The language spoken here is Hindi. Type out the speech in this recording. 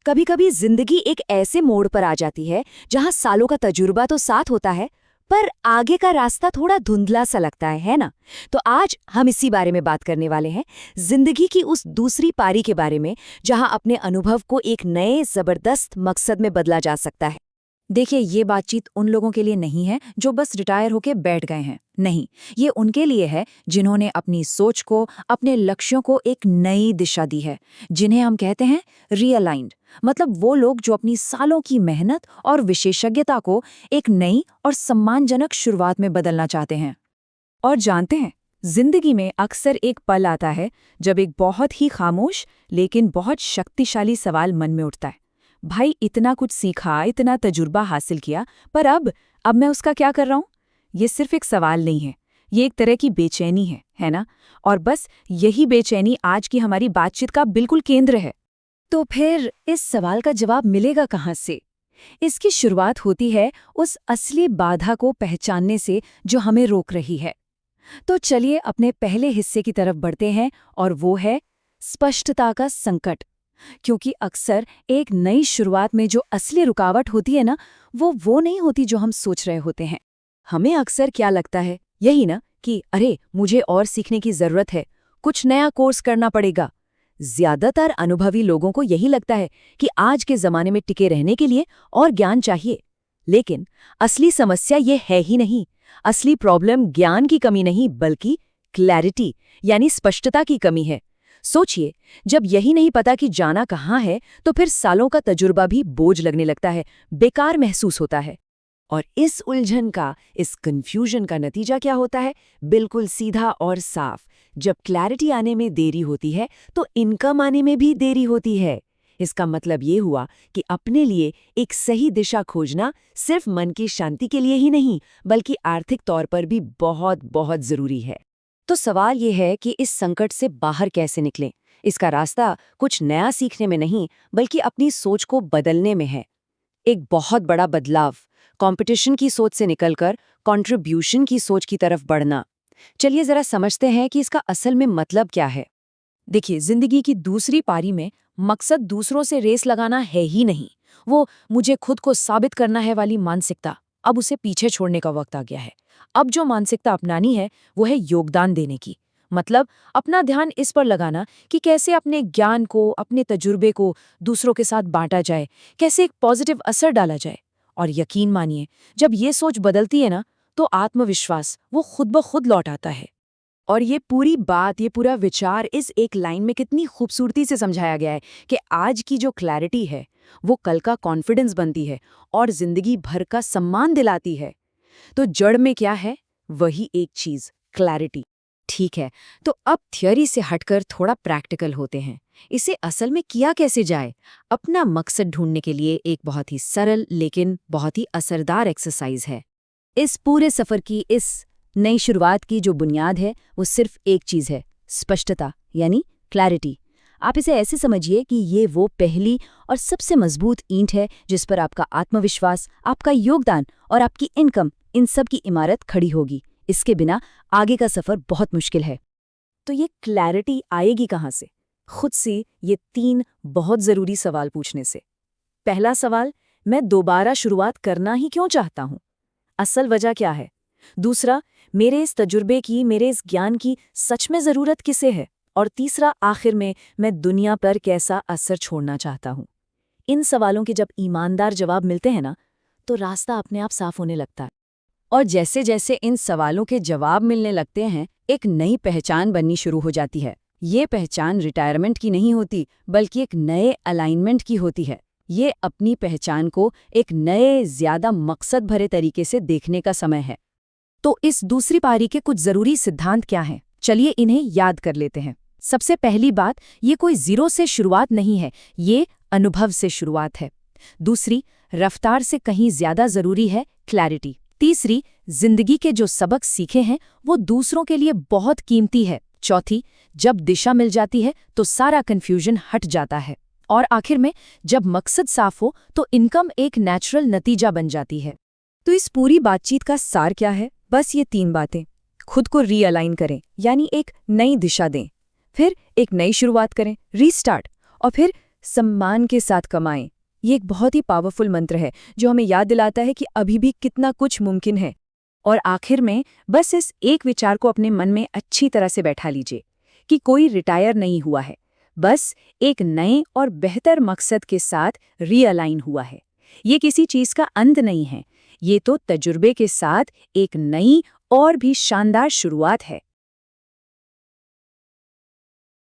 कभी कभी जिंदगी एक ऐसे मोड़ पर आ जाती है जहां सालों का तजुर्बा तो साथ होता है, पर आगे का रास्ता थोड़ा धुंधला सा लगता है ना। तो आज हम इसी बारे में बात करने वाले हैं, जिंदगी की उस दूसरी पारी के बारे में जहां अपने अनुभव को एक नए जबरदस्त मकसद में बदला जा सकता है। देखिए, ये बातचीत उन लोगों के लिए नहीं है जो बस रिटायर होके बैठ गए हैं। नहीं, ये उनके लिए है जिन्होंने अपनी सोच को, अपने लक्ष्यों को एक नई दिशा दी है, जिन्हें हम कहते हैं रीअलाइंड। मतलब वो लोग जो अपनी सालों की मेहनत और विशेषज्ञता को एक नई और सम्मानजनक शुरुआत में बदलना चाहते हैं। और जानते हैं, जिंदगी में अक्सर एक पल आता है जब एक बहुत ही खामोश लेकिन बहुत शक्तिशाली सवाल मन में उठता है। भाई, इतना कुछ सीखा, इतना तजुर्बा हासिल किया, पर अब मैं उसका क्या कर रहा हूं? ये सिर्फ एक सवाल नहीं है, ये एक तरह की बेचैनी है ना? और बस यही बेचैनी आज की हमारी बातचीत का बिल्कुल केंद्र है। तो फिर इस सवाल का जवाब मिलेगा कहाँ से? इसकी शुरुआत होती है उस असली बाधा को पहचानने से जो हमें रोक रही है। तो चलिए अपने पहले हिस्से की तरफ बढ़ते हैं, और वो है स्पष्टता का संकट। क्योंकि अक्सर एक नई शुरुआत में जो असली रुकावट होती है ना, वो नहीं होती जो हम सोच रहे होते हैं। हमें अक्सर क्या लगता है, यही ना, कि अरे मुझे और सीखने की जरूरत है, कुछ नया कोर्स करना पड़ेगा। ज्यादातर अनुभवी लोगों को यही लगता है कि आज के जमाने में टिके रहने के लिए और ज्ञान चाहिए। लेकिन असली समस्या ये है ही नहीं। असली प्रॉब्लम ज्ञान की कमी नहीं, बल्कि क्लैरिटी यानी स्पष्टता की कमी है। सोचिए, जब यही नहीं पता कि जाना कहाँ है, तो फिर सालों का तजुर्बा भी बोझ लगने लगता है, बेकार महसूस होता है। और इस उलझन का, इस कंफ्यूजन का नतीजा क्या होता है? बिल्कुल सीधा और साफ। जब क्लैरिटी आने में देरी होती है, तो इनकम आने में भी देरी होती है। इसका मतलब ये हुआ कि अपने लिए एक सही दिशा खोजना सिर्फ मन की शांति के लिए ही नहीं, बल्कि आर्थिक तौर पर भी बहुत बहुत जरूरी है। तो सवाल ये है कि इस संकट से बाहर कैसे निकलें? इसका रास्ता कुछ नया सीखने में नहीं, बल्कि अपनी सोच को बदलने में है। एक बहुत बड़ा बदलाव, कंपटीशन की सोच से निकलकर कंट्रीब्यूशन की सोच की तरफ बढ़ना। चलिए जरा समझते हैं कि इसका असल में मतलब क्या है। देखिए, जिंदगी की दूसरी पारी में मकसद दूसरों से रेस लगाना है ही नहीं। वो मुझे खुद को साबित करना है वाली मानसिकता, अब उसे पीछे छोड़ने का वक्त आ गया है। अब जो मानसिकता अपनानी है वो है योगदान देने की। मतलब अपना ध्यान इस पर लगाना कि कैसे अपने ज्ञान को, अपने तजुर्बे को दूसरों के साथ बांटा जाए, कैसे एक पॉजिटिव असर डाला जाए। और यकीन मानिए, जब ये सोच बदलती है ना, तो आत्मविश्वास वो खुद ब खुद लौट आता है। और ये पूरी बात, ये पूरा विचार इस एक लाइन में कितनी खूबसूरती से समझाया गया है कि आज की जो क्लैरिटी है वो कल का कॉन्फिडेंस बनती है और जिंदगी भर का सम्मान दिलाती है। तो जड़ में क्या है? वही एक चीज, क्लैरिटी। ठीक है, तो अब थ्योरी से हटकर थोड़ा प्रैक्टिकल होते हैं। इसे असल में किया कैसे जाए? अपना मकसद ढूंढने के लिए एक बहुत ही सरल लेकिन बहुत ही असरदार एक्सरसाइज है। इस पूरे सफर की, इस नई शुरुआत की जो बुनियाद है, वो सिर्फ एक चीज है, स्पष्टता यानी क्लैरिटी। आप इसे ऐसे समझिए कि ये वो पहली और सबसे मजबूत ईंट है जिस पर आपका आत्मविश्वास, आपका योगदान और आपकी इनकम, इन सब की इमारत खड़ी होगी। इसके बिना आगे का सफर बहुत मुश्किल है। तो ये क्लैरिटी आएगी कहाँ से? खुद से ये 3 बहुत जरूरी सवाल पूछने से। पहला सवाल, मैं दोबारा शुरुआत करना ही क्यों चाहता हूँ? असल वजह क्या है? दूसरा, मेरे इस तजुर्बे की, मेरे इस ज्ञान की सच में जरूरत किसे है? और तीसरा, आखिर में, मैं दुनिया पर कैसा असर छोड़ना चाहता हूँ? इन सवालों के जब ईमानदार जवाब मिलते हैं ना, तो रास्ता अपने आप साफ होने लगता है। और जैसे जैसे इन सवालों के जवाब मिलने लगते हैं, एक नई पहचान बननी शुरू हो जाती है। ये पहचान रिटायरमेंट की नहीं होती, बल्कि एक नए अलाइनमेंट की होती है। ये अपनी पहचान को एक नए, ज्यादा मकसद भरे तरीके से देखने का समय है। तो इस दूसरी पारी के कुछ जरूरी सिद्धांत क्या हैं? चलिए इन्हें याद कर लेते हैं। सबसे पहली बात, ये कोई जीरो से शुरुआत नहीं है, ये अनुभव से शुरुआत है। दूसरी, रफ्तार से कहीं ज्यादा जरूरी है क्लैरिटी। तीसरी, जिंदगी के जो सबक सीखे हैं वो दूसरों के लिए बहुत कीमती है। चौथी, जब दिशा मिल जाती है तो सारा कन्फ्यूजन हट जाता है। और आखिर में, जब मकसद साफ हो तो इनकम एक नेचुरल नतीजा बन जाती है। तो इस पूरी बातचीत का सार क्या है? बस ये 3 बातें। खुद को रीअलाइन करें, यानी एक नई दिशा दें। फिर एक नई शुरुआत करें, रीस्टार्ट। और फिर सम्मान के साथ कमाएं। ये एक बहुत ही पावरफुल मंत्र है जो हमें याद दिलाता है कि अभी भी कितना कुछ मुमकिन है। और आखिर में बस इस एक विचार को अपने मन में अच्छी तरह से बैठा लीजिए कि कोई रिटायर नहीं हुआ है, बस एक नए और बेहतर मकसद के साथ रीअलाइन हुआ है। ये किसी चीज का अंत नहीं है, ये तो तजुर्बे के साथ एक नई और भी शानदार शुरुआत है।